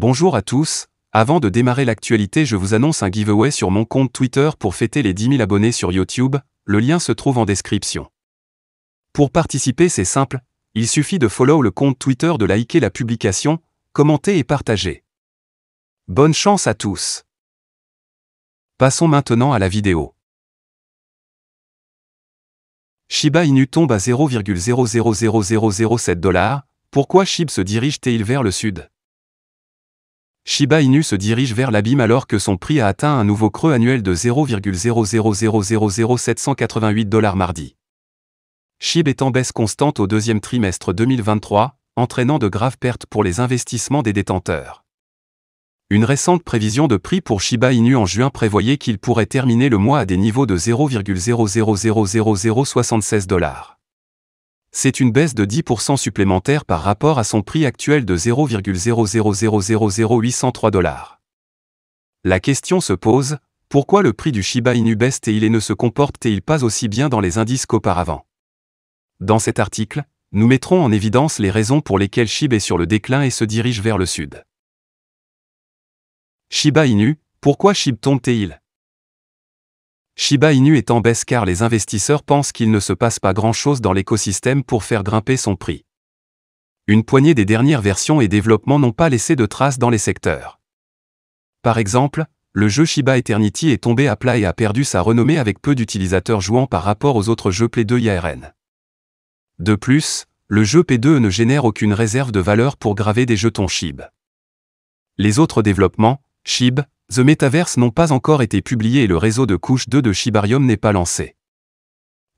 Bonjour à tous, avant de démarrer l'actualité je vous annonce un giveaway sur mon compte Twitter pour fêter les 10 000 abonnés sur YouTube, le lien se trouve en description. Pour participer c'est simple, il suffit de follow le compte Twitter, de liker la publication, commenter et partager. Bonne chance à tous. Passons maintenant à la vidéo. Shiba Inu tombe à 0,000007 $. Pourquoi SHIB se dirige-t-il vers le sud? Shiba Inu se dirige vers l'abîme alors que son prix a atteint un nouveau creux annuel de 0,00000788 $ mardi. SHIB est en baisse constante au deuxième trimestre 2023, entraînant de graves pertes pour les investissements des détenteurs. Une récente prévision de prix pour Shiba Inu en juin prévoyait qu'il pourrait terminer le mois à des niveaux de 0,000076 $. C'est une baisse de 10% supplémentaire par rapport à son prix actuel de 0,00000803 $. La question se pose, pourquoi le prix du Shiba Inu baisse-t-il et ne se comporte-t-il pas aussi bien dans les indices qu'auparavant? Dans cet article, nous mettrons en évidence les raisons pour lesquelles SHIB est sur le déclin et se dirige vers le sud. Shiba Inu, pourquoi SHIB tombe-t-il? Shiba Inu est en baisse car les investisseurs pensent qu'il ne se passe pas grand-chose dans l'écosystème pour faire grimper son prix. Une poignée des dernières versions et développements n'ont pas laissé de traces dans les secteurs. Par exemple, le jeu Shiba Eternity est tombé à plat et a perdu sa renommée avec peu d'utilisateurs jouant par rapport aux autres jeux Play 2 IRN. De plus, le jeu P2 ne génère aucune réserve de valeur pour graver des jetons SHIB. Les autres développements, SHIB, The Metaverse n'ont pas encore été publiés et le réseau de couche 2 de Shibarium n'est pas lancé.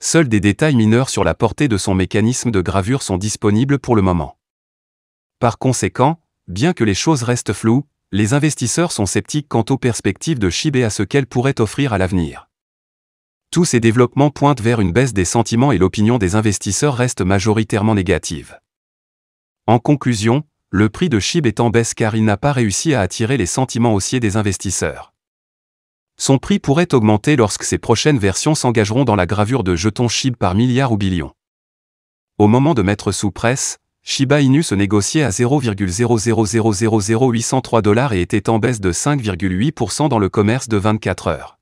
Seuls des détails mineurs sur la portée de son mécanisme de gravure sont disponibles pour le moment. Par conséquent, bien que les choses restent floues, les investisseurs sont sceptiques quant aux perspectives de SHIB et à ce qu'elle pourrait offrir à l'avenir. Tous ces développements pointent vers une baisse des sentiments et l'opinion des investisseurs reste majoritairement négative. En conclusion, le prix de SHIB est en baisse car il n'a pas réussi à attirer les sentiments haussiers des investisseurs. Son prix pourrait augmenter lorsque ses prochaines versions s'engageront dans la gravure de jetons SHIB par milliards ou billions. Au moment de mettre sous presse, Shiba Inu se négociait à 0,00000803 $ et était en baisse de 5,8% dans le commerce de 24 heures.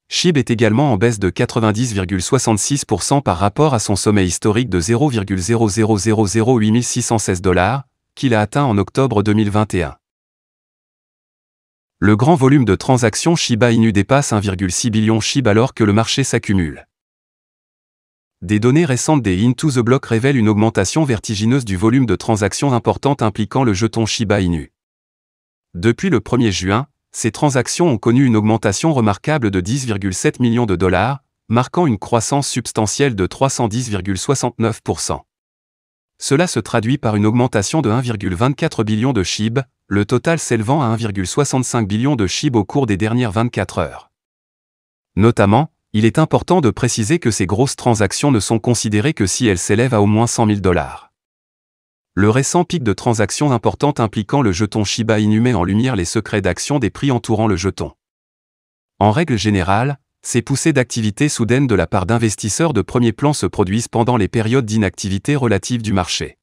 SHIB est également en baisse de 90,66% par rapport à son sommet historique de 0,00008616 $, qu'il a atteint en octobre 2021. Le grand volume de transactions Shiba Inu dépasse 1,6 billion SHIB alors que le marché s'accumule. Des données récentes des Into the Block révèlent une augmentation vertigineuse du volume de transactions importantes impliquant le jeton Shiba Inu. Depuis le 1er juin, ces transactions ont connu une augmentation remarquable de 10,7 millions de $, marquant une croissance substantielle de 310,69%. Cela se traduit par une augmentation de 1,24 billion de SHIB, le total s'élevant à 1,65 billion de SHIB au cours des dernières 24 heures. Notamment, il est important de préciser que ces grosses transactions ne sont considérées que si elles s'élèvent à au moins 100 000 $. Le récent pic de transactions importantes impliquant le jeton Shiba Inu met en lumière les secrets d'action des prix entourant le jeton. En règle générale, ces poussées d'activité soudaines de la part d'investisseurs de premier plan se produisent pendant les périodes d'inactivité relative du marché.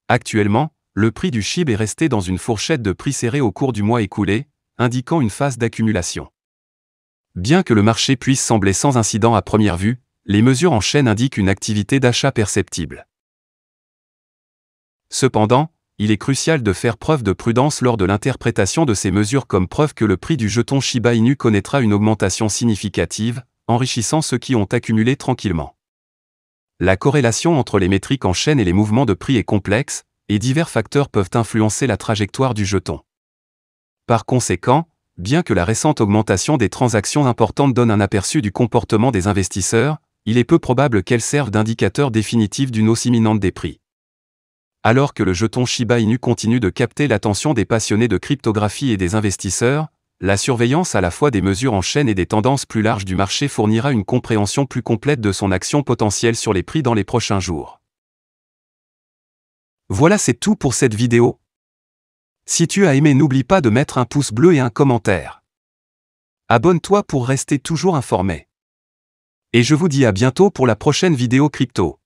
Actuellement, le prix du SHIB est resté dans une fourchette de prix serrée au cours du mois écoulé, indiquant une phase d'accumulation. Bien que le marché puisse sembler sans incident à première vue, les mesures en chaîne indiquent une activité d'achat perceptible. Cependant, il est crucial de faire preuve de prudence lors de l'interprétation de ces mesures comme preuve que le prix du jeton Shiba Inu connaîtra une augmentation significative, enrichissant ceux qui ont accumulé tranquillement. La corrélation entre les métriques en chaîne et les mouvements de prix est complexe, et divers facteurs peuvent influencer la trajectoire du jeton. Par conséquent, bien que la récente augmentation des transactions importantes donne un aperçu du comportement des investisseurs, il est peu probable qu'elle serve d'indicateur définitif d'une hausse imminente des prix. Alors que le jeton Shiba Inu continue de capter l'attention des passionnés de cryptographie et des investisseurs, la surveillance à la fois des mesures en chaîne et des tendances plus larges du marché fournira une compréhension plus complète de son action potentielle sur les prix dans les prochains jours. Voilà, c'est tout pour cette vidéo. Si tu as aimé, n'oublie pas de mettre un pouce bleu et un commentaire. Abonne-toi pour rester toujours informé. Et je vous dis à bientôt pour la prochaine vidéo crypto.